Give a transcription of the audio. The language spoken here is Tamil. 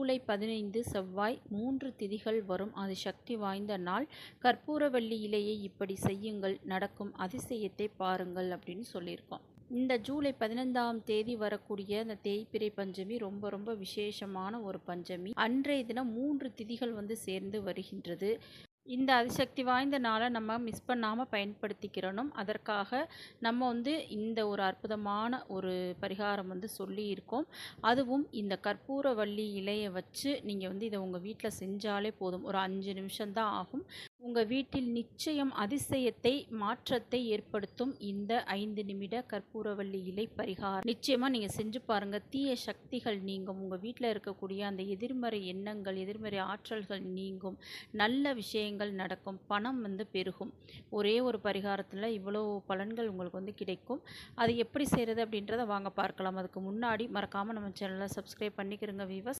ஜூலை 15 செவ்வாய் 3 திதிகள் வரும். அது சக்தி வாய்ந்த நாள். கற்பூரவள்ளி இலையை இப்படி செய்யுங்கள், நடக்கும் அதிசயத்தை பாருங்கள் அப்படின்னு சொல்லியிருக்கோம். இந்த ஜூலை 15ஆம் தேதி வரக்கூடிய அந்த தேய்பிறை பஞ்சமி ரொம்ப ரொம்ப விசேஷமான ஒரு பஞ்சமி. அன்றைய தினம் 3 திதிகள் சேர்ந்து வருகின்றது. இந்த அதிசக்தி வாய்ந்த நாளை நம்ம மிஸ் பண்ணாமல் பயன்படுத்திக்கிறணும். அதற்காக நம்ம இந்த ஒரு அற்புதமான ஒரு பரிகாரம் சொல்லியிருக்கோம். அதுவும் இந்த கற்பூரவள்ளி இலையை வச்சு நீங்கள் இதை உங்கள் வீட்டில் செஞ்சாலே போதும். ஒரு 5 நிமிஷம் தான் ஆகும். உங்கள் வீட்டில் நிச்சயம் அதிசயத்தை, மாற்றத்தை ஏற்படுத்தும் இந்த 5 நிமிட கற்பூரவள்ளி இலை பரிகாரம். நிச்சயமாக நீங்கள் செஞ்சு பாருங்கள். தீய சக்திகள் நீங்கும். உங்கள் வீட்டில் இருக்கக்கூடிய அந்த எதிர்மறை எண்ணங்கள், எதிர்மறை ஆற்றல்கள் நீங்கும். நல்ல விஷயங்கள் நடக்கும். பணம் பெருகும். ஒரே ஒரு பரிகாரத்தில் இவ்வளோ பலன்கள் உங்களுக்கு கிடைக்கும். அது எப்படி செய்கிறது அப்படின்றத வாங்க பார்க்கலாம். அதுக்கு முன்னாடி மறக்காமல் நம்ம சேனலை சப்ஸ்கிரைப் பண்ணிக்கிறங்க வீவர்ஸ்.